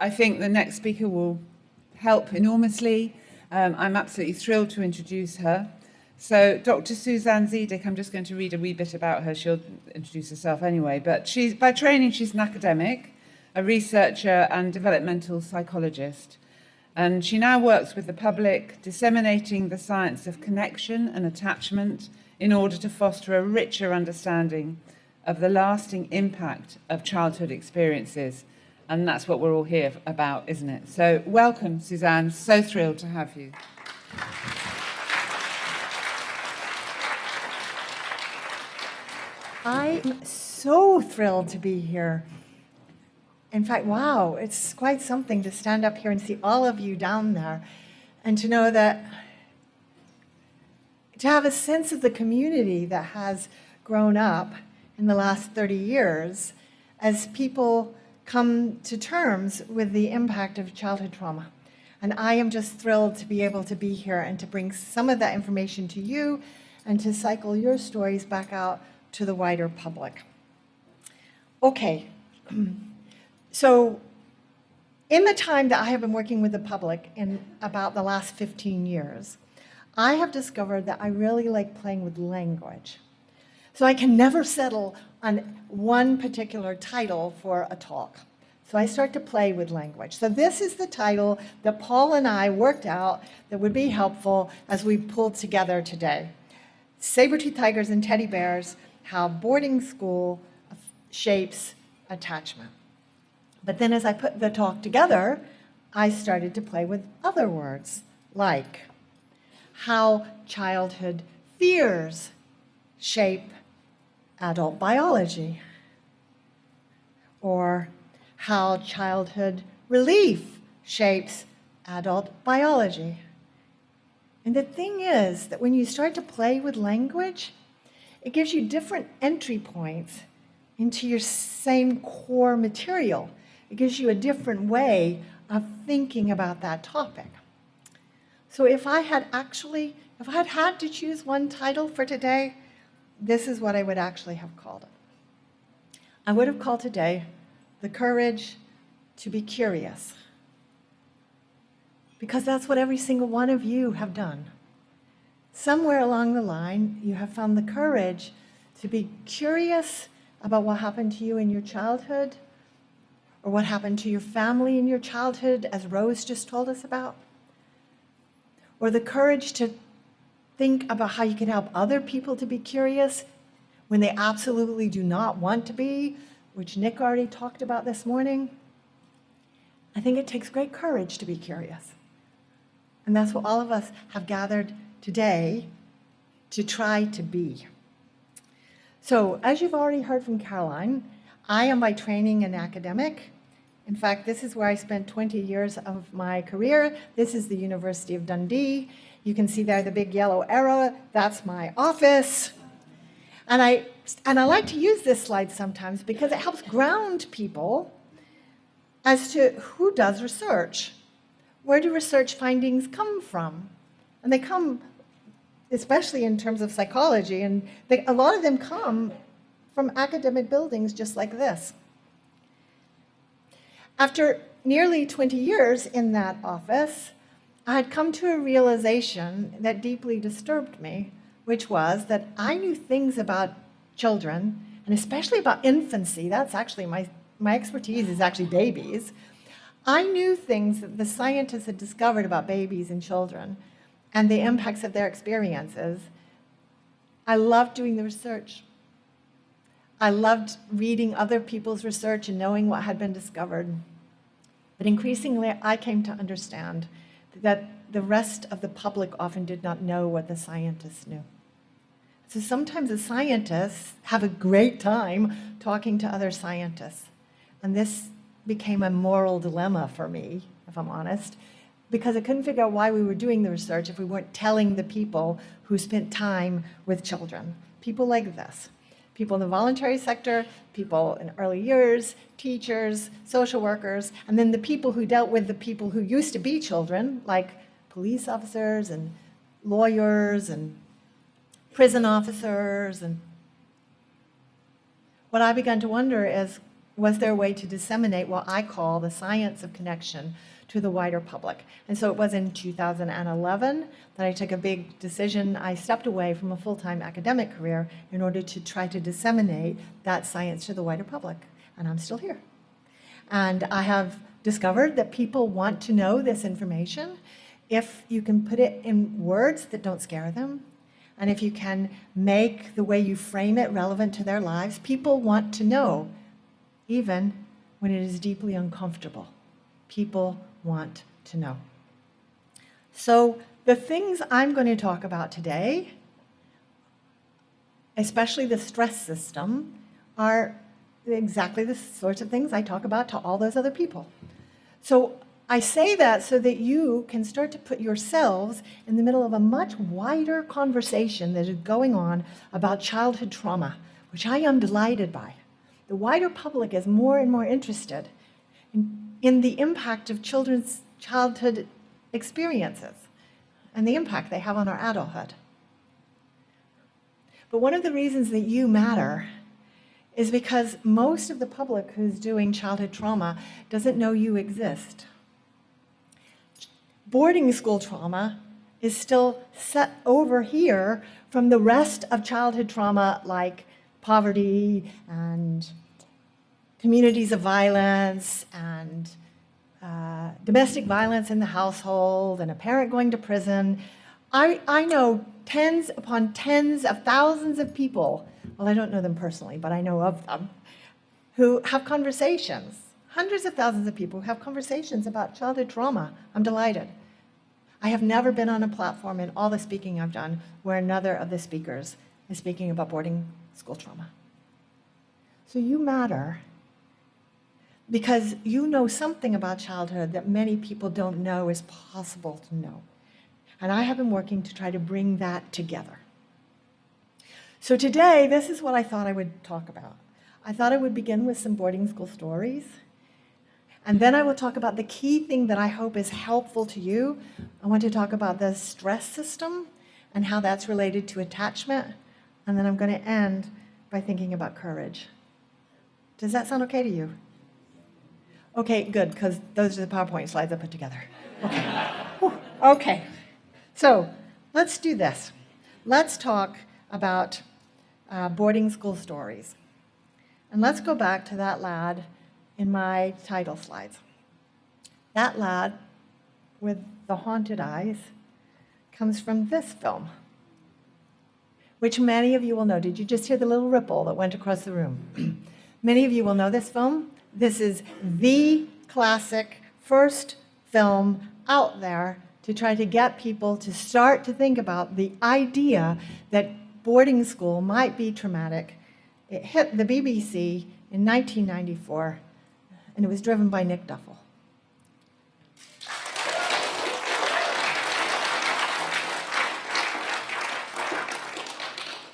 I think the next speaker will help enormously. I'm absolutely thrilled to introduce her. So Dr. Suzanne Zeedyk, I'm just going to read a wee bit about her. She'll introduce herself anyway. But by training, she's an academic, a researcher and developmental psychologist. And she now works with the public, disseminating the science of connection and attachment in order to foster a richer understanding of the lasting impact of childhood experiences. And that's what we're all here about, isn't it? So welcome, Suzanne. So thrilled to have you. I'm so thrilled to be here. In fact, wow, it's quite something to stand up here and see all of you down there and to know that, to have a sense of the community that has grown up in the last 30 years as people come to terms with the impact of childhood trauma. And I am just thrilled to be able to be here and to bring some of that information to you and to cycle your stories back out to the wider public. Okay, so in the time that I have been working with the public in about the last 15 years, I have discovered that I really like playing with language. So I can never settle on one particular title for a talk. So I start to play with language. So this is the title that Paul and I worked out that would be helpful as we pulled together today. Saber-toothed tigers and teddy bears, how boarding school shapes attachment. But then as I put the talk together, I started to play with other words, like how childhood fears shape adult biology, or how childhood relief shapes adult biology. And the thing is that when you start to play with language, it gives you different entry points into your same core material. It gives you a different way of thinking about that topic. So if I had had to choose one title for today, this is what I would actually have called it. I would have called today The Courage to be Curious. Because that's what every single one of you have done. Somewhere along the line, you have found the courage to be curious about what happened to you in your childhood, or what happened to your family in your childhood, as Rose just told us about. Or the courage to think about how you can help other people to be curious when they absolutely do not want to be, which Nick already talked about this morning. I think it takes great courage to be curious. And that's what all of us have gathered today to try to be. So, as you've already heard from Caroline, I am by training an academic. In fact, this is where I spent 20 years of my career. This is the University of Dundee. You can see there the big yellow arrow. That's my office. And I like to use this slide sometimes because it helps ground people as to who does research. Where do research findings come from? And they come, especially in terms of psychology, and a lot of them come from academic buildings just like this. After nearly 20 years in that office, I had come to a realization that deeply disturbed me, which was that I knew things about children, and especially about infancy. That's actually my expertise is actually babies. I knew things that the scientists had discovered about babies and children and the impacts of their experiences. I loved doing the research. I loved reading other people's research and knowing what had been discovered. But increasingly, I came to understand that the rest of the public often did not know what the scientists knew. So sometimes the scientists have a great time talking to other scientists. And this became a moral dilemma for me, if I'm honest, because I couldn't figure out why we were doing the research if we weren't telling the people who spent time with children. People like this. People in the voluntary sector, people in early years, teachers, social workers, and then the people who dealt with the people who used to be children, like police officers and lawyers and prison officers. And what I began to wonder is, was there a way to disseminate what I call the science of connection to the wider public? And so it was in 2011 that I took a big decision. I stepped away from a full-time academic career in order to try to disseminate that science to the wider public. And I'm still here. And I have discovered that people want to know this information if you can put it in words that don't scare them, and if you can make the way you frame it relevant to their lives. People want to know, even when it is deeply uncomfortable. People want to know. So the things I'm going to talk about today, especially the stress system, are exactly the sorts of things I talk about to all those other people. So I say that so that you can start to put yourselves in the middle of a much wider conversation that is going on about childhood trauma, which I am delighted by. The wider public is more and more interested in the impact of children's childhood experiences and the impact they have on our adulthood. But one of the reasons that you matter is because most of the public who's doing childhood trauma doesn't know you exist. Boarding school trauma is still set over here from the rest of childhood trauma, like poverty and communities of violence and domestic violence in the household and a parent going to prison. I know tens upon tens of thousands of people, well, I don't know them personally, but I know of them, who have conversations, hundreds of thousands of people who have conversations about childhood trauma. I'm delighted. I have never been on a platform in all the speaking I've done where another of the speakers is speaking about boarding school trauma. So you matter because you know something about childhood that many people don't know is possible to know. And I have been working to try to bring that together. So today, this is what I thought I would talk about. I thought I would begin with some boarding school stories. And then I will talk about the key thing that I hope is helpful to you. I want to talk about the stress system and how that's related to attachment. And then I'm going to end by thinking about courage. Does that sound okay to you? Okay, good, because those are the PowerPoint slides I put together. Okay. Whew. Okay. So let's do this. Let's talk about boarding school stories. And let's go back to that lad in my title slides. That lad with the haunted eyes comes from this film, which many of you will know. Did you just hear the little ripple that went across the room? Many of you will know this film. This is the classic first film out there to try to get people to start to think about the idea that boarding school might be traumatic. It hit the BBC in 1994, and it was driven by Nick Duffel.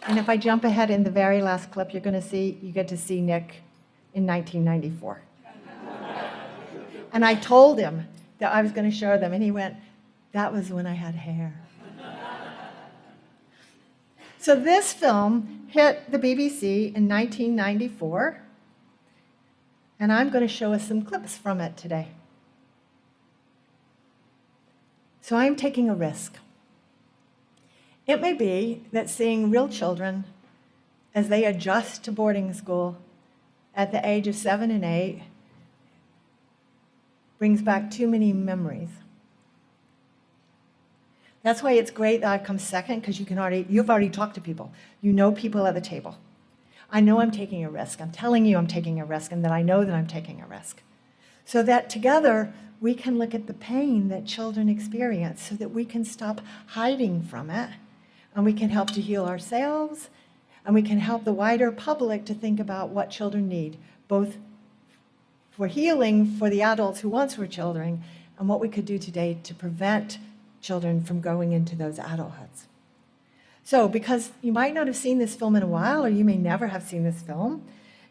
And if I jump ahead in the very last clip, you get to see Nick in 1994. And I told him that I was going to show them, and he went, "That was when I had hair." So this film hit the BBC in 1994, and I'm going to show us some clips from it today. So I'm taking a risk. It may be that seeing real children as they adjust to boarding school at the age of 7 and 8 brings back too many memories. That's why it's great that I've come second, because you've already talked to people. You know people at the table. I know I'm taking a risk. I'm telling you I'm taking a risk, and that I know that I'm taking a risk. So that together we can look at the pain that children experience so that we can stop hiding from it, and we can help to heal ourselves, and we can help the wider public to think about what children need, both for healing for the adults who once were children, and what we could do today to prevent children from going into those adulthoods. So, because you might not have seen this film in a while, or you may never have seen this film,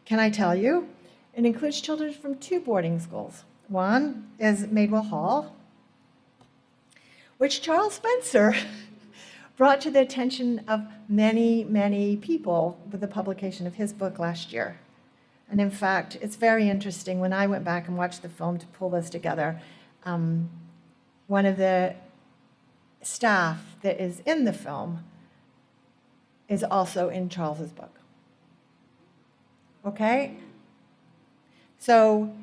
can I tell you, it includes children from 2 boarding schools. One is Madewell Hall, which Charles Spencer brought to the attention of many, many people with the publication of his book last year. And in fact, it's very interesting. When I went back and watched the film to pull this together, one of the staff that is in the film is also in Charles's book. Okay? So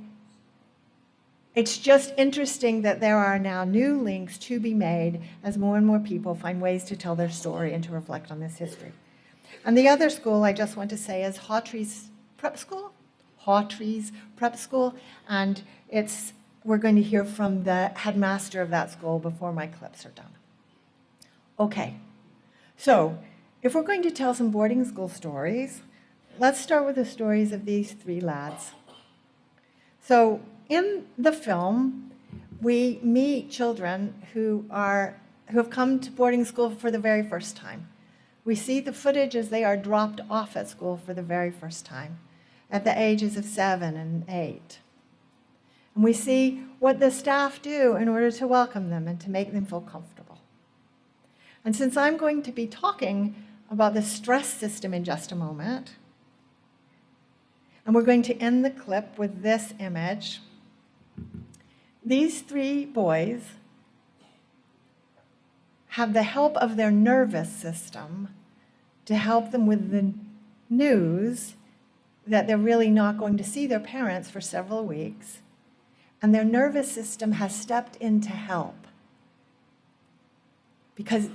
it's just interesting that there are now new links to be made as more and more people find ways to tell their story and to reflect on this history. And the other school I just want to say is Hawtree's Prep School. Hawtree's Prep School. And we're going to hear from the headmaster of that school before my clips are done. Okay, so if we're going to tell some boarding school stories, let's start with the stories of these three lads. So in the film, we meet children who have come to boarding school for the very first time. We see the footage as they are dropped off at school for the very first time, at the ages of 7 and 8. And we see what the staff do in order to welcome them and to make them feel comfortable. And since I'm going to be talking about the stress system in just a moment, and we're going to end the clip with this image, these three boys have the help of their nervous system to help them with the news that they're really not going to see their parents for several weeks. And their nervous system has stepped in to help. Because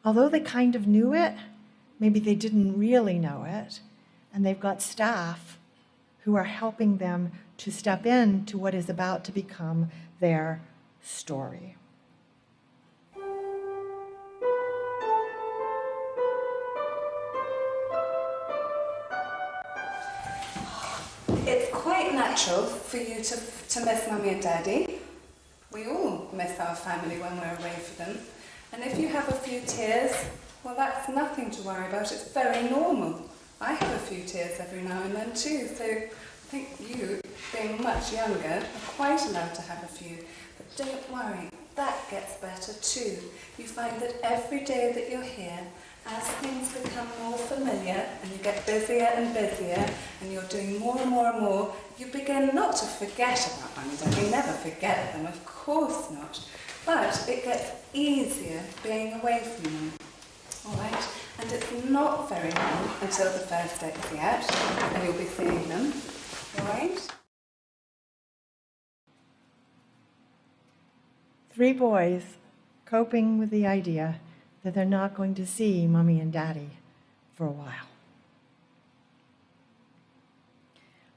although they kind of knew it, maybe they didn't really know it. And they've got staff who are helping them to step into what is about to become their story. It's quite natural for you to miss Mummy and Daddy. We all miss our family when we're away from them. And if you have a few tears, well, that's nothing to worry about. It's very normal. I have a few tears every now and then too, so I think you, being much younger, are quite allowed to have a few. But don't worry, that gets better too. You find that every day that you're here, as things become more familiar and you get busier and busier and you're doing more and more and more, you begin not to forget about Mummy and Daddy. You never forget them, of course not. But it gets easier being away from them. Alright? And it's not very long until the first day's out and you'll be seeing them. Alright? Three boys coping with the idea that they're not going to see Mummy and Daddy for a while.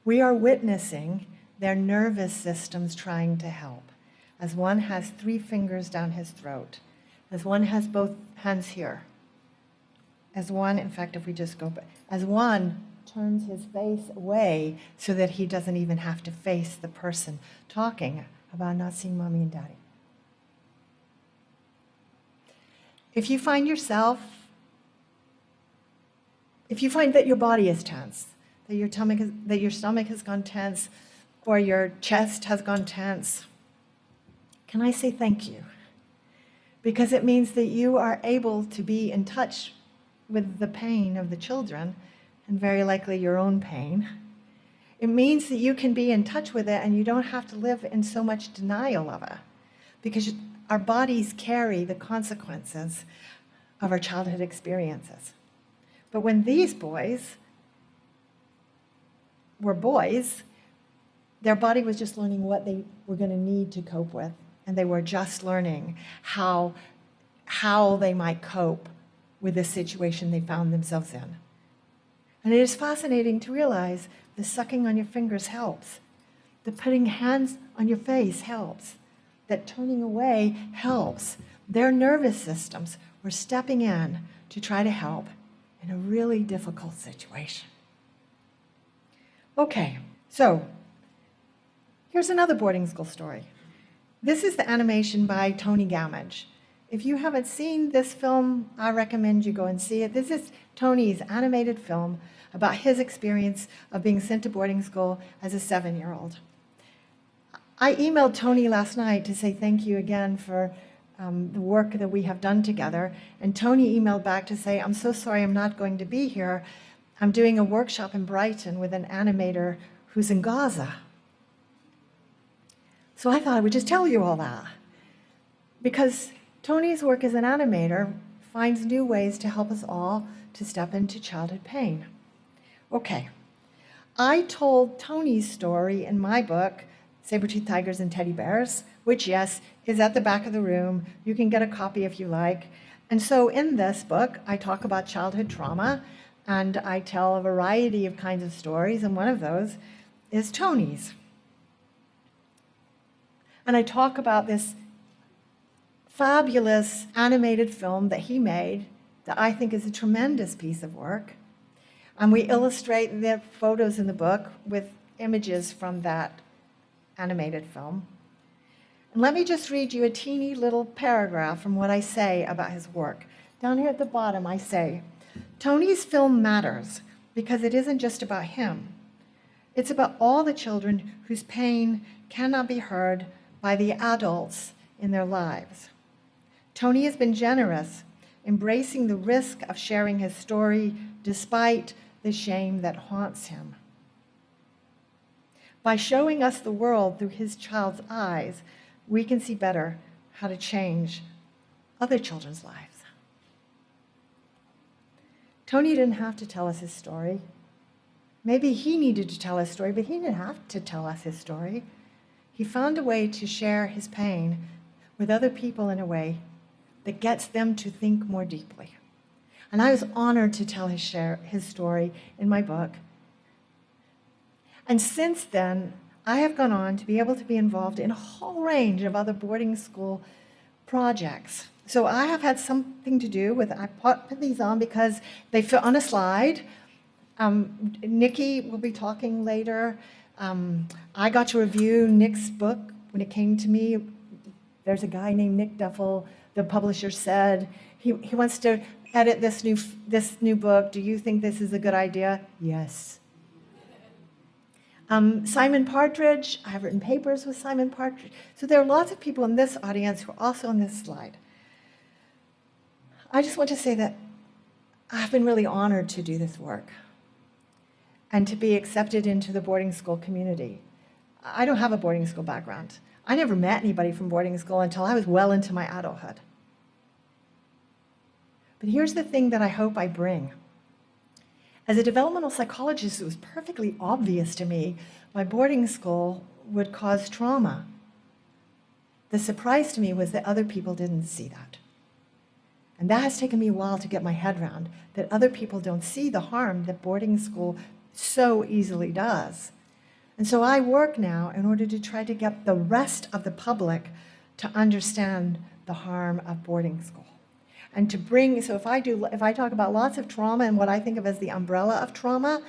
We are witnessing their nervous systems trying to help, as one has 3 fingers down his throat, as one has both hands here, as one, in fact, if we just go back, as one turns his face away so that he doesn't even have to face the person talking about not seeing Mommy and Daddy. If you find that your body is tense, that your stomach has gone tense, or your chest has gone tense, can I say thank you? Because it means that you are able to be in touch with the pain of the children, and very likely your own pain. It means that you can be in touch with it and you don't have to live in so much denial of it, because our bodies carry the consequences of our childhood experiences. But when these boys were boys, their body was just learning what they were going to need to cope with, and they were just learning how they might cope with the situation they found themselves in. And it is fascinating to realize the sucking on your fingers helps, the putting hands on your face helps, that turning away helps. Their nervous systems were stepping in to try to help in a really difficult situation. Okay, so here's another boarding school story. This is the animation by Tony Gamage. If you haven't seen this film, I recommend you go and see it. This is Tony's animated film about his experience of being sent to boarding school as a 7-year-old. I emailed Tony last night to say thank you again for the work that we have done together. And Tony emailed back to say, I'm so sorry I'm not going to be here. I'm doing a workshop in Brighton with an animator who's in Gaza. So I thought I would just tell you all that. Because Tony's work as an animator finds new ways to help us all to step into childhood pain. Okay, I told Tony's story in my book, Saber-toothed Tigers and Teddy Bears, which, yes, is at the back of the room. You can get a copy if you like. And so in this book, I talk about childhood trauma, and I tell a variety of kinds of stories, and one of those is Tony's. And I talk about this fabulous animated film that he made that I think is a tremendous piece of work. And we illustrate the photos in the book with images from that animated film. And let me just read you a teeny little paragraph from what I say about his work. Down here at the bottom, I say, Tony's film matters because it isn't just about him. It's about all the children whose pain cannot be heard by the adults in their lives. Tony has been generous, embracing the risk of sharing his story despite the shame that haunts him. By showing us the world through his child's eyes, we can see better how to change other children's lives. Tony didn't have to tell us his story. Maybe he needed to tell his story, but he didn't have to tell us his story. He found a way to share his pain with other people in a way that gets them to think more deeply. And I was honored to tell his story in my book. And since then, I have gone on to be able to be involved in a whole range of other boarding school projects. So I have had something to do with, I put these on because they fit on a slide. Nikki will be talking later. I got to review Nick's book when it came to me. There's a guy named Nick Duffel, the publisher said, he wants to edit this new book. Do you think this is a good idea? Yes. Simon Partridge, I have written papers with Simon Partridge. So there are lots of people in this audience who are also on this slide. I just want to say that I've been really honored to do this work and to be accepted into the boarding school community. I don't have a boarding school background. I never met anybody from boarding school until I was well into my adulthood. But here's the thing that I hope I bring. As a developmental psychologist, it was perfectly obvious to me my boarding school would cause trauma. The surprise to me was that other people didn't see that. And that has taken me a while to get my head around, that other people don't see the harm that boarding school so easily does. And so I work now in order to try to get the rest of the public to understand the harm of boarding school. And to bring, so if I talk about lots of trauma and what I think of as the umbrella of trauma,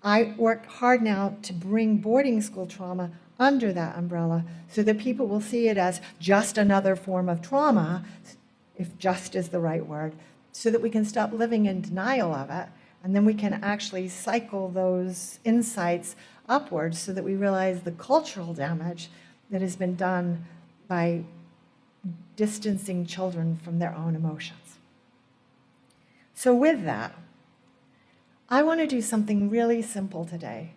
I work hard now to bring boarding school trauma under that umbrella so that people will see it as just another form of trauma, if just is the right word, so that we can stop living in denial of it, and then we can actually cycle those insights upwards so that we realize the cultural damage that has been done by distancing children from their own emotions. So with that, I want to do something really simple today.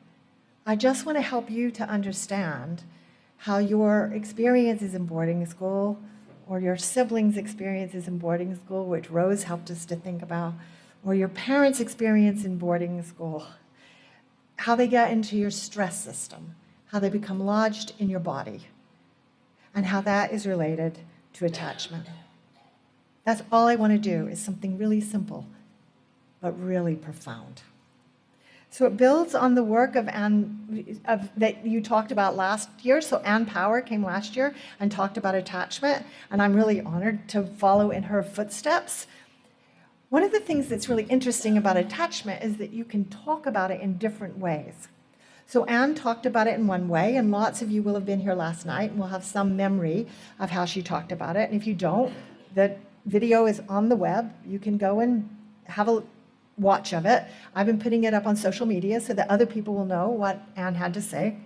I just want to help you to understand how your experiences in boarding school or your siblings' experiences in boarding school, which Rose helped us to think about, or your parents' experience in boarding school, how they get into your stress system, how they become lodged in your body, and how that is related to attachment. That's all I want to do, is something really simple, but really profound. So it builds on the work of Anne, that you talked about last year. So Ann Power came last year and talked about attachment, and I'm really honored to follow in her footsteps. One of the things that's really interesting about attachment is that you can talk about it in different ways. So Anne talked about it in one way, and lots of you will have been here last night and will have some memory of how she talked about it. And if you don't, the video is on the web. You can go and have a watch of it. I've been putting it up on social media so that other people will know what Anne had to say.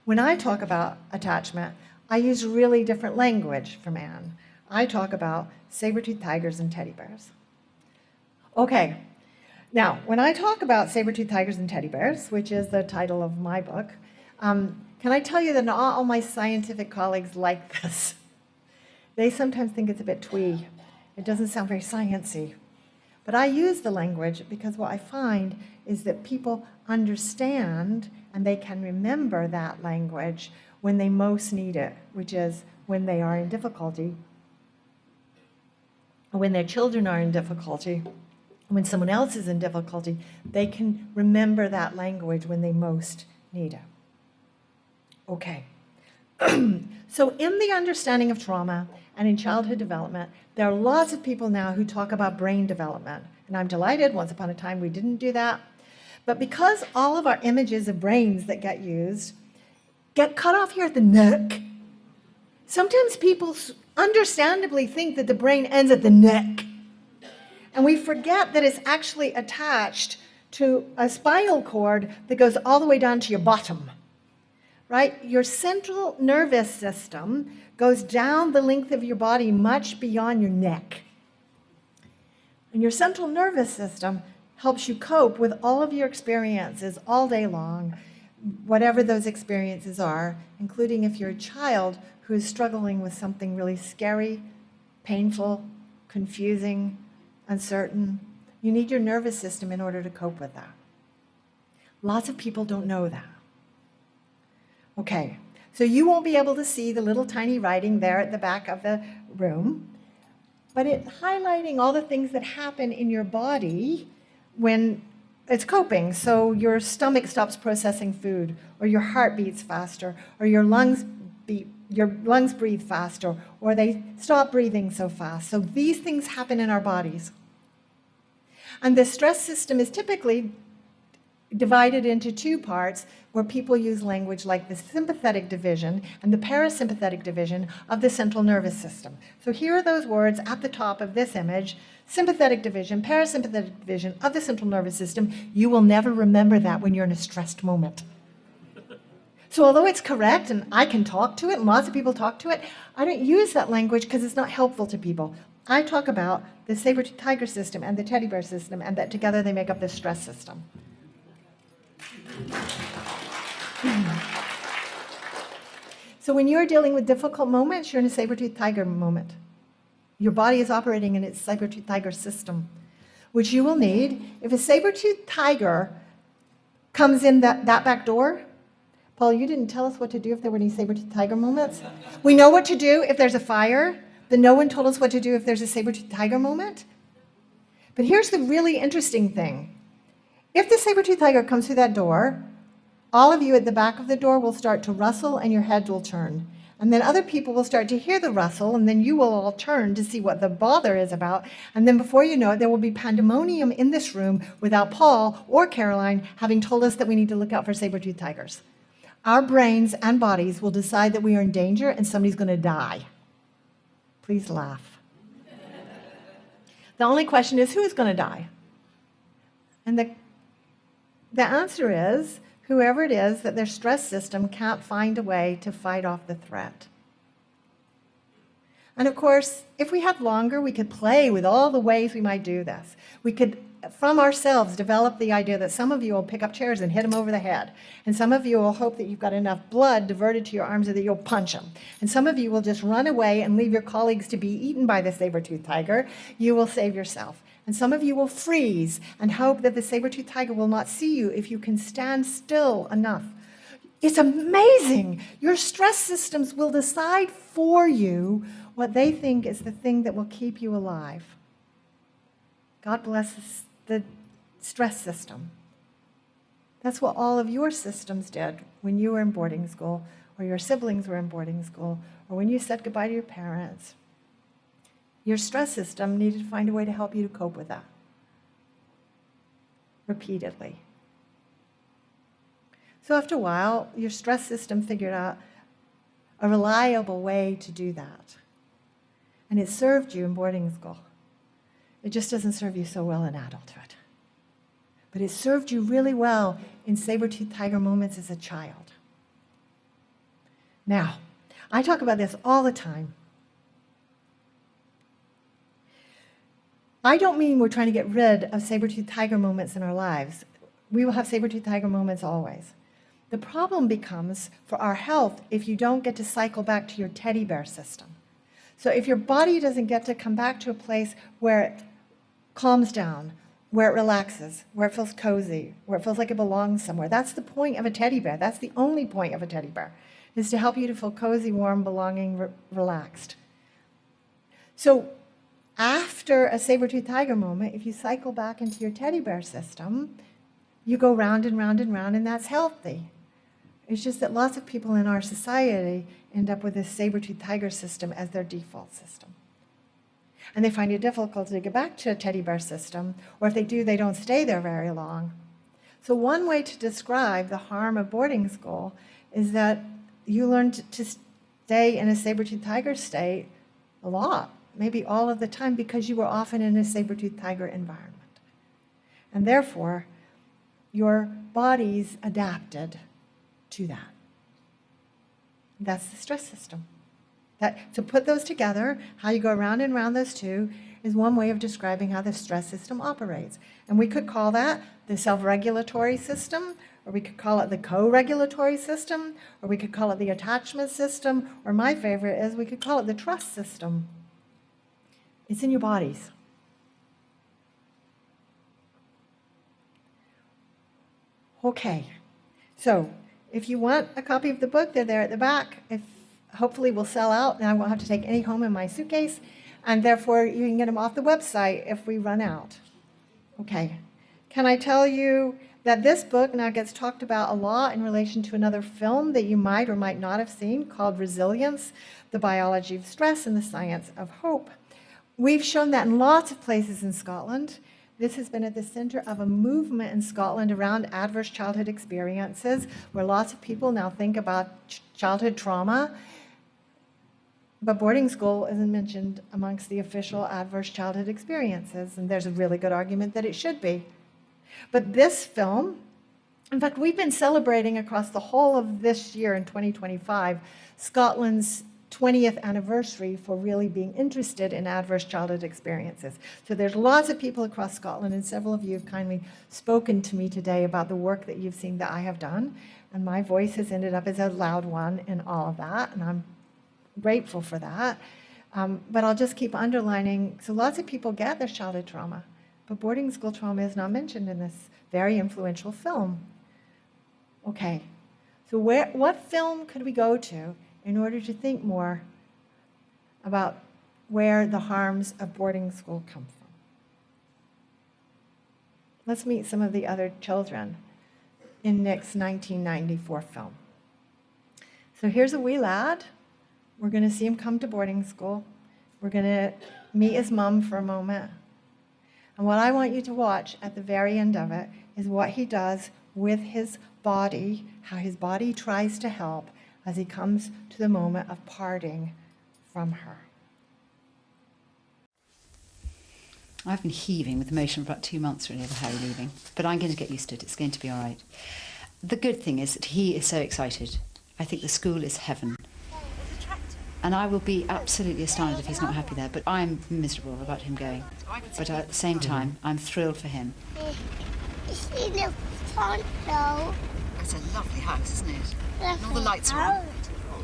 When I talk about attachment, I use really different language from Anne. I talk about saber-toothed tigers and teddy bears. Okay, Now, when I talk about saber-toothed tigers and teddy bears, which is the title of my book, can I tell you that not all my scientific colleagues like this? They sometimes think it's a bit twee. It doesn't sound very sciencey. But I use the language because what I find is that people understand and they can remember that language when they most need it, which is when they are in difficulty, or when their children are in difficulty, when someone else is in difficulty, they can remember that language when they most need it. Okay. So in the understanding of trauma and in childhood development, there are lots of people now who talk about brain development. And I'm delighted, once upon a time we didn't do that. But because all of our images of brains that get used get cut off here at the neck, sometimes people understandably think that the brain ends at the neck. And we forget that it's actually attached to a spinal cord that goes all the way down to your bottom. Right? Your central nervous system goes down the length of your body much beyond your neck. And your central nervous system helps you cope with all of your experiences all day long, whatever those experiences are, including if you're a child who is struggling with something really scary, painful, confusing, uncertain. You need your nervous system in order to cope with that. Lots of people don't know that. Okay, so you won't be able to see the little tiny writing there at the back of the room, but it's highlighting all the things that happen in your body when it's coping. So your stomach stops processing food, or your heart beats faster, or your lungs breathe faster, or they stop breathing so fast. So these things happen in our bodies. And the stress system is typically divided into two parts where people use language like the sympathetic division and the parasympathetic division of the central nervous system. So here are those words at the top of this image: sympathetic division, parasympathetic division of the central nervous system. You will never remember that when you're in a stressed moment. So although it's correct and I can talk to it and lots of people talk to it, I don't use that language because it's not helpful to people. I talk about the saber-toothed tiger system and the teddy bear system, and that together they make up the stress system. So when you're dealing with difficult moments, you're in a saber-toothed tiger moment. Your body is operating in its saber-toothed tiger system, which you will need. If a saber-toothed tiger comes in that back door, Paul, you didn't tell us what to do if there were any saber-toothed tiger moments. We know what to do if there's a fire, but no one told us what to do if there's a saber-toothed tiger moment. But here's the really interesting thing. If the saber-toothed tiger comes through that door, all of you at the back of the door will start to rustle and your head will turn. And then other people will start to hear the rustle, and then you will all turn to see what the bother is about. And then before you know it, there will be pandemonium in this room without Paul or Caroline having told us that we need to look out for saber-toothed tigers. Our brains and bodies will decide that we are in danger and somebody's going to die. Please laugh. The only question is, who is going to die? And the answer is, whoever it is that their stress system can't find a way to fight off the threat. And of course, if we had longer, we could play with all the ways we might do this. We could, from ourselves, develop the idea that some of you will pick up chairs and hit them over the head. And some of you will hope that you've got enough blood diverted to your arms so that you'll punch them. And some of you will just run away and leave your colleagues to be eaten by the saber-toothed tiger. You will save yourself. And some of you will freeze and hope that the saber-toothed tiger will not see you if you can stand still enough. It's amazing. Your stress systems will decide for you what they think is the thing that will keep you alive. God bless the stress system. That's what all of your systems did when you were in boarding school, or your siblings were in boarding school, or when you said goodbye to your parents. Your stress system needed to find a way to help you to cope with that. Repeatedly. So after a while, your stress system figured out a reliable way to do that. And it served you in boarding school. It just doesn't serve you so well in adulthood. But it served you really well in saber-toothed tiger moments as a child. Now, I talk about this all the time. I don't mean we're trying to get rid of saber-toothed tiger moments in our lives. We will have saber-toothed tiger moments always. The problem becomes for our health if you don't get to cycle back to your teddy bear system. So if your body doesn't get to come back to a place where it calms down, where it relaxes, where it feels cozy, where it feels like it belongs somewhere, that's the point of a teddy bear. That's the only point of a teddy bear, is to help you to feel cozy, warm, belonging, relaxed. So after a saber-toothed tiger moment, if you cycle back into your teddy bear system, you go round and round and round, and that's healthy. It's just that lots of people in our society end up with this saber-toothed tiger system as their default system. And they find it difficult to get back to a teddy bear system, or if they do, they don't stay there very long. So one way to describe the harm of boarding school is that you learn to stay in a saber-toothed tiger state a lot, maybe all of the time, because you were often in a saber-toothed tiger environment. And therefore, your body's adapted to that. That's the stress system. To put those together, how you go around and around those two, is one way of describing how the stress system operates. And we could call that the self-regulatory system, or we could call it the co-regulatory system, or we could call it the attachment system, or my favorite is we could call it the trust system. It's in your bodies. Okay, so if you want a copy of the book, they're there at the back. Hopefully will sell out, and I won't have to take any home in my suitcase, and therefore you can get them off the website if we run out. Okay, can I tell you that this book now gets talked about a lot in relation to another film that you might or might not have seen called Resilience, the Biology of Stress and the Science of Hope. We've shown that in lots of places in Scotland. This has been at the center of a movement in Scotland around adverse childhood experiences, where lots of people now think about childhood trauma. But boarding school isn't mentioned amongst the official adverse childhood experiences, and there's a really good argument that it should be. But this film, in fact, we've been celebrating across the whole of this year in 2025, Scotland's 20th anniversary for really being interested in adverse childhood experiences. So there's lots of people across Scotland, and several of you have kindly spoken to me today about the work that you've seen that I have done, and my voice has ended up as a loud one in all of that, and I'm grateful for that. But I'll just keep underlining, so lots of people get their childhood trauma, but boarding school trauma is not mentioned in this very influential film. Okay, so what film could we go to in order to think more about where the harms of boarding school come from? Let's meet some of the other children in Nick's 1994 film. So here's a wee lad. We're going to see him come to boarding school. We're going to meet his mom for a moment. And what I want you to watch at the very end of it is what he does with his body, how his body tries to help as he comes to the moment of parting from her. I've been heaving with emotion for about 2 months really over Harry leaving, but I'm going to get used to it. It's going to be all right. The good thing is that he is so excited. I think the school is heaven. And I will be absolutely astounded if he's not happy there, but I'm miserable about him going. But at the same time, I'm thrilled for him. It's in the front though. It's a lovely house, isn't it? And all the lights are on. Oh,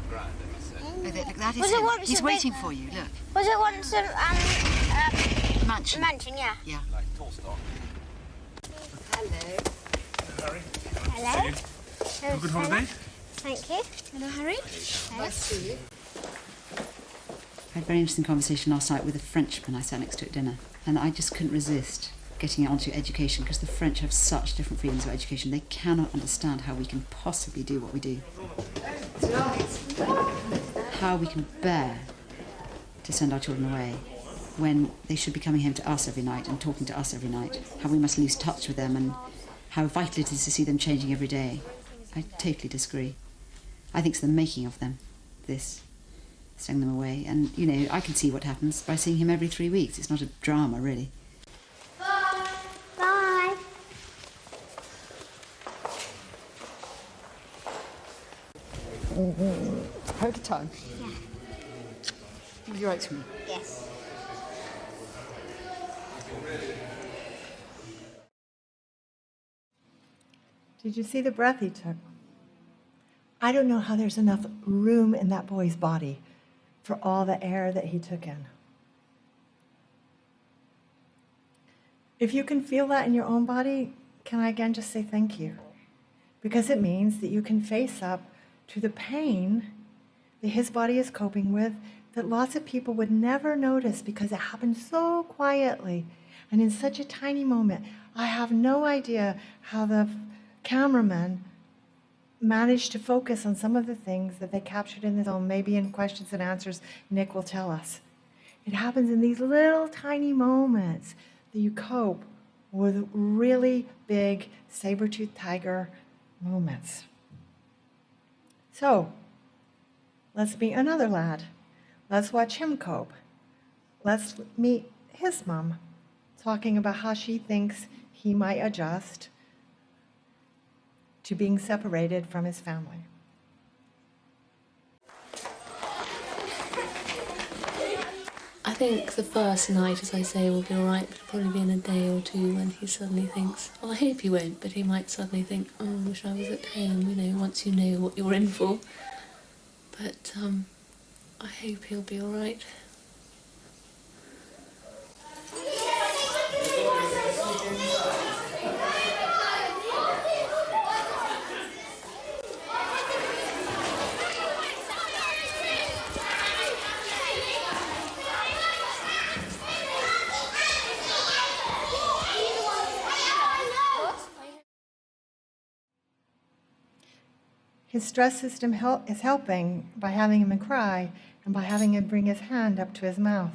Oh, look, that is Was it him. once He's a waiting big- for you, look. Was it once a Mansion. mansion? Yeah. Yeah. Hello. Harry. Hello. Have a good holiday. Thank you. Hello, Harry. Nice to see you. I had a very interesting conversation last night with a Frenchman I sat next to at dinner, and I just couldn't resist getting onto education, because the French have such different feelings about education. They cannot understand how we can possibly do what we do. How we can bear to send our children away when they should be coming home to us every night and talking to us every night. How we must lose touch with them and how vital it is to see them changing every day. I totally disagree. I think it's the making of them, this. Sending them away. And, you know, I can see what happens by seeing him every 3 weeks. It's not a drama, really. Bye. Bye. Poker time? Yeah. Will you write to me? Yes. Did you see the breath he took? I don't know how there's enough room in that boy's body for all the air that he took in. If you can feel that in your own body, can I again just say thank you? Because it means that you can face up to the pain that his body is coping with that lots of people would never notice because it happened so quietly and in such a tiny moment. I have no idea how the cameraman managed to focus on some of the things that they captured in the film. Maybe in questions and answers, Nick will tell us. It happens in these little tiny moments that you cope with really big saber-toothed tiger moments. So, let's meet another lad. Let's watch him cope. Let's meet his mom, talking about how she thinks he might adjust to being separated from his family. I think the first night, as I say, will be all right, but it'll probably be in a day or two when he suddenly thinks, well, I hope he won't, but he might suddenly think, oh, I wish I was at home, you know, once you know what you're in for. But I hope he'll be all right. His stress system is helping by having him cry and by having him bring his hand up to his mouth.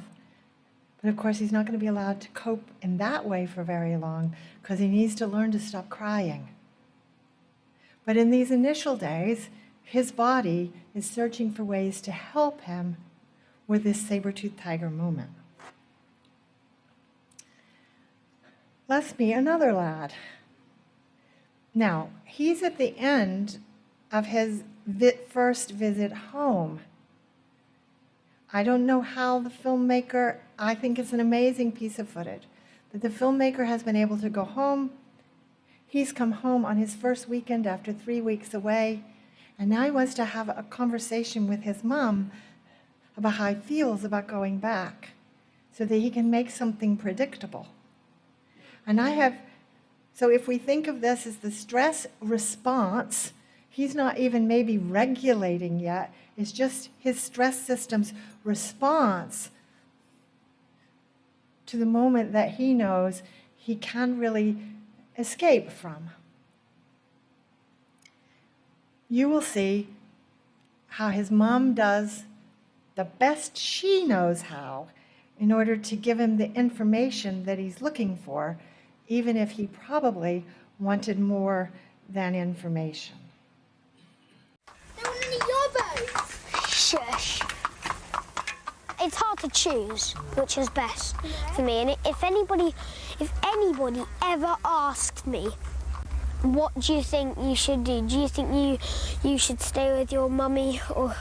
But of course, he's not going to be allowed to cope in that way for very long because he needs to learn to stop crying. But in these initial days, his body is searching for ways to help him with this saber-toothed tiger moment. Let's meet another lad. Now, he's at the end of his first visit home. I don't know how the filmmaker, I think it's an amazing piece of footage, that the filmmaker has been able to go home. He's come home on his first weekend after 3 weeks away, and now he wants to have a conversation with his mom about how he feels about going back so that he can make something predictable. So if we think of this as the stress response, he's not even maybe regulating yet. It's just his stress system's response to the moment that he knows he can really escape from. You will see how his mom does the best she knows how in order to give him the information that he's looking for, even if he probably wanted more than information. Shush. It's hard to choose which is best for me. And if anybody ever asked me, what do you think you should do? Do you think you should stay with your mummy, or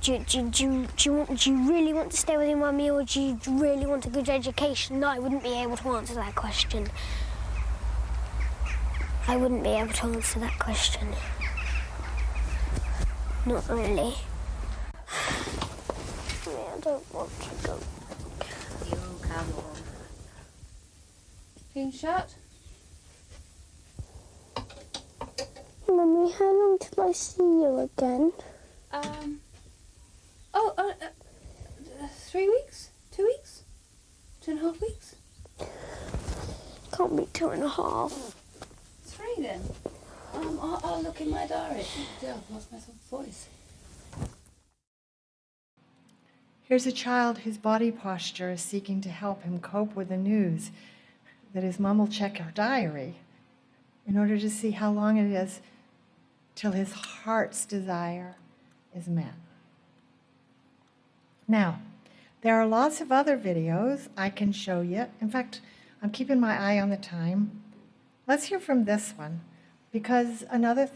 do you really want to stay with your mummy, or do you really want a good education? No, I wouldn't be able to answer that question. I wouldn't be able to answer that question. Not really. I don't want to go. You come on. Clean shut. Mummy, how long till I see you again? 3 weeks? 2 weeks? 2.5 weeks? Can't be 2.5. 3 then. I'll look in my diary. Yeah, I've lost my voice. Here's a child whose body posture is seeking to help him cope with the news that his mom will check her diary in order to see how long it is till his heart's desire is met. Now, there are lots of other videos I can show you. In fact, I'm keeping my eye on the time. Let's hear from this one, because another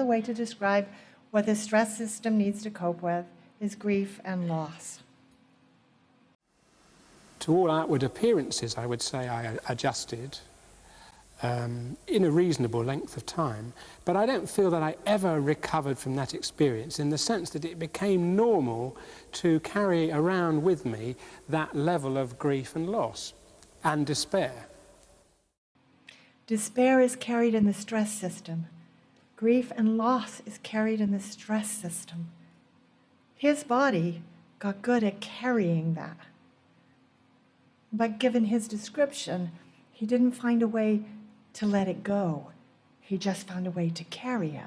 way to describe what the stress system needs to cope with is grief and loss. To all outward appearances, I would say I adjusted in a reasonable length of time, but I don't feel that I ever recovered from that experience, in the sense that it became normal to carry around with me that level of grief and loss and despair. Despair is carried in the stress system. Grief and loss is carried in the stress system. His body got good at carrying that. But given his description, he didn't find a way to let it go. He just found a way to carry it.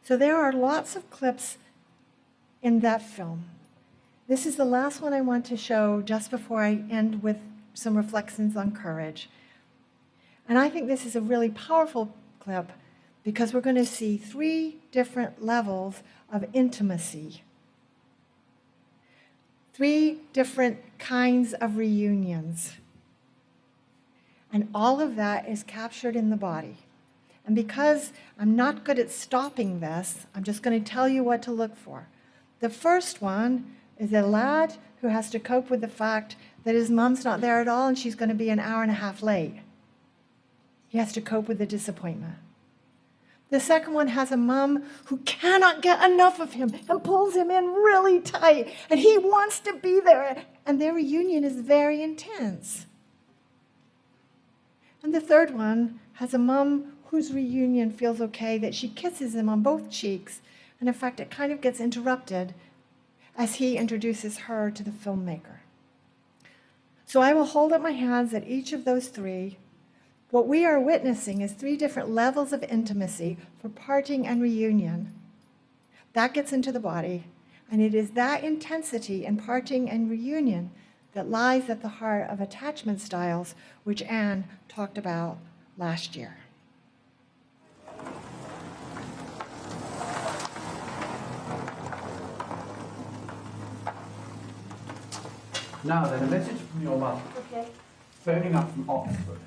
So there are lots of clips in that film. This is the last one I want to show just before I end with some reflections on courage. And I think this is a really powerful clip because we're going to see 3 different levels of intimacy. 3 different kinds of reunions. And all of that is captured in the body. And because I'm not good at stopping this, I'm just going to tell you what to look for. The first one is a lad who has to cope with the fact that his mom's not there at all and she's going to be an hour and a half late. He has to cope with the disappointment. The second one has a mom who cannot get enough of him and pulls him in really tight, and he wants to be there, and their reunion is very intense. And the third one has a mom whose reunion feels okay, that she kisses him on both cheeks, and in fact it kind of gets interrupted as he introduces her to the filmmaker. So I will hold up my hands at each of those 3. What we are witnessing is 3 different levels of intimacy for parting and reunion. That gets into the body, and it is that intensity in parting and reunion that lies at the heart of attachment styles, which Anne talked about last year. Now then, a message from your mother. Okay. Phoning up from Oxford.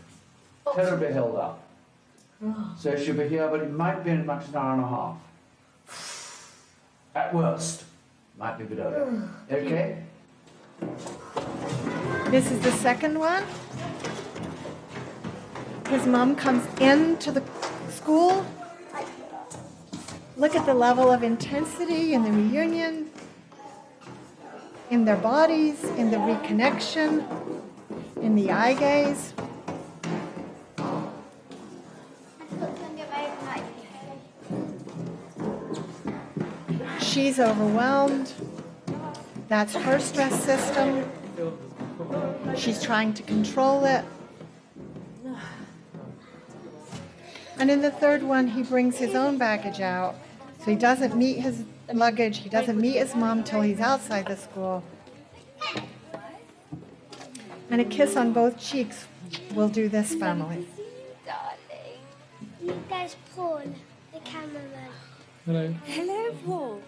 Terribly held up. So she'll be here, but it might be in as much as an hour and a half. At worst. Might be a bit earlier. Okay? This is the second one. His mom comes into the school. Look at the level of intensity in the reunion, in their bodies, in the reconnection, in the eye gaze. She's overwhelmed. That's her stress system. She's trying to control it. And in the third one, he brings his own baggage out. So he doesn't meet his luggage. He doesn't meet his mom till he's outside the school. And a kiss on both cheeks will do this family. Darling. There's Paul, the cameraman. Hello. Hello, Paul.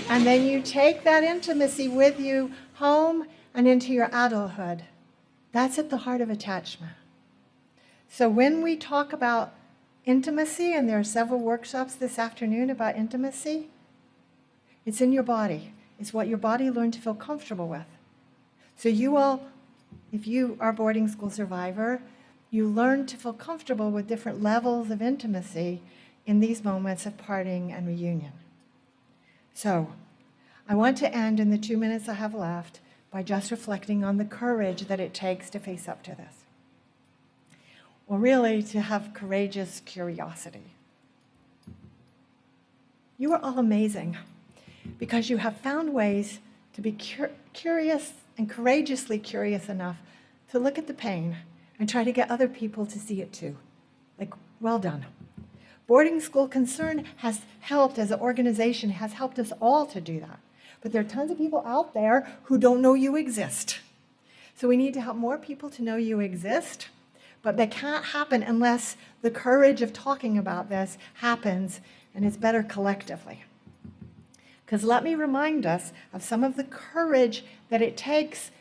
And then you take that intimacy with you home and into your adulthood. That's at the heart of attachment. So when we talk about intimacy, and there are several workshops this afternoon about intimacy, it's in your body. It's what your body learned to feel comfortable with. So you all, if you are a boarding school survivor, you learn to feel comfortable with different levels of intimacy in these moments of parting and reunion. So I want to end in the 2 minutes I have left by just reflecting on the courage that it takes to face up to this. Or really, to have courageous curiosity. You are all amazing because you have found ways to be curious and courageously curious enough to look at the pain and try to get other people to see it too. Like, well done. BSConcern has helped, as an organization, has helped us all to do that. But there are tons of people out there who don't know you exist. So we need to help more people to know you exist. But that can't happen unless the courage of talking about this happens, and it's better collectively. Because let me remind us of some of the courage that it takes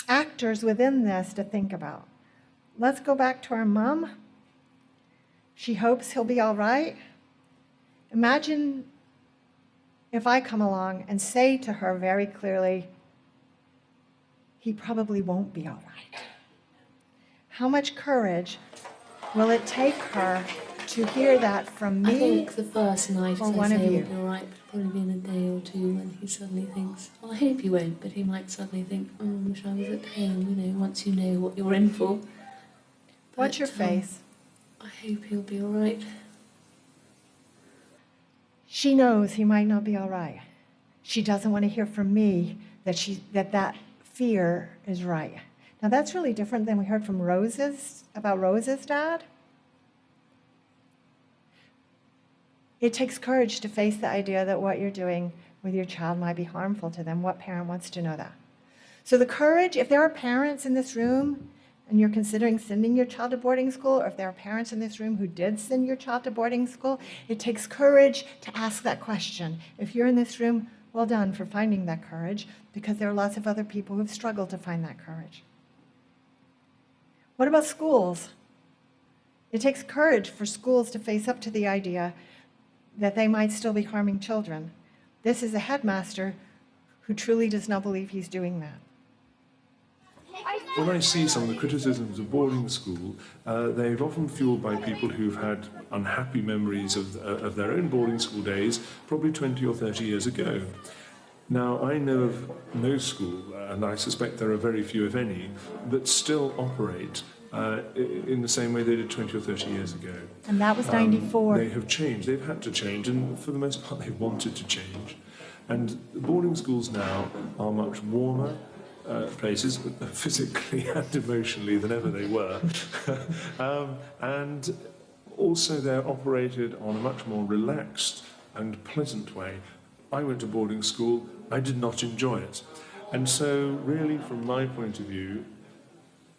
actors within this to think about. Let's go back to our mom. She hopes he'll be all right. Imagine if I come along and say to her very clearly, he probably won't be all right. How much courage will it take her to hear that from me? I think the first night, or as I one of say, you? will be all right, but it'll probably be in a day or two when he suddenly thinks, well, I hope he won't, but he might suddenly think, oh, I wish I was at home, once you know what you're in for. Watch your But, face. I hope he'll be all right. She knows he might not be all right. She doesn't want to hear from me that fear is right. Now that's really different than we heard from Rose's dad. It takes courage to face the idea that what you're doing with your child might be harmful to them. What parent wants to know that? So the courage, if there are parents in this room and you're considering sending your child to boarding school, or if there are parents in this room who did send your child to boarding school, it takes courage to ask that question. If you're in this room, well done for finding that courage, because there are lots of other people who've struggled to find that courage. What about schools? It takes courage for schools to face up to the idea that they might still be harming children. This is a headmaster who truly does not believe he's doing that. When I see some of the criticisms of boarding school, they're often fueled by people who've had unhappy memories of their own boarding school days, probably 20 or 30 years ago. Now, I know of no school, and I suspect there are very few, if any, that still operate in the same way they did 20 or 30 years ago. And that was 94. They have changed. They've had to change, and for the most part, they've wanted to change. And boarding schools now are much warmer places, physically and emotionally, than ever they were. And also they're operated on a much more relaxed and pleasant way. I went to boarding school. I did not enjoy it. And so really, from my point of view,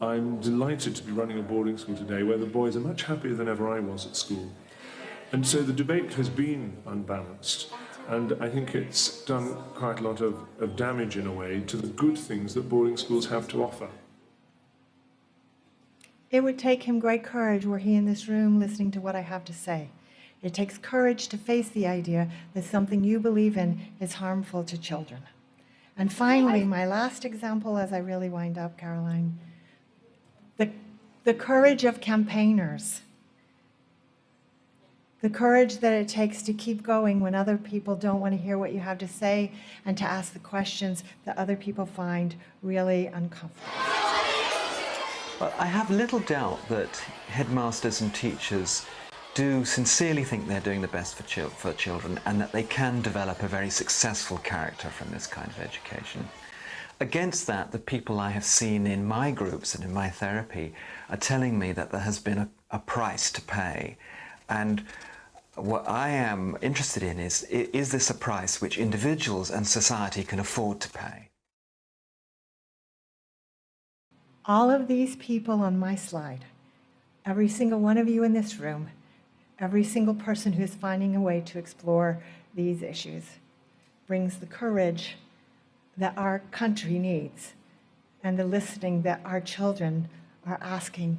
I'm delighted to be running a boarding school today where the boys are much happier than ever I was at school. And so the debate has been unbalanced. And I think it's done quite a lot of damage, in a way, to the good things that boarding schools have to offer. It would take him great courage were he in this room listening to what I have to say. It takes courage to face the idea that something you believe in is harmful to children. And finally, my last example as I really wind up, Caroline, the courage of campaigners. The courage that it takes to keep going when other people don't want to hear what you have to say, and to ask the questions that other people find really uncomfortable. Well, I have little doubt that headmasters and teachers do sincerely think they're doing the best for children, and that they can develop a very successful character from this kind of education. Against that, the people I have seen in my groups and in my therapy are telling me that there has been a price to pay. And what I am interested in is this a price which individuals and society can afford to pay? All of these people on my slide, every single one of you in this room, every single person who is finding a way to explore these issues, brings the courage that our country needs, and the listening that our children are asking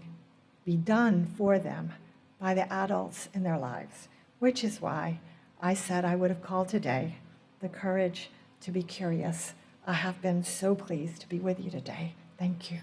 be done for them by the adults in their lives, which is why I said I would have called today the courage to be curious. I have been so pleased to be with you today. Thank you.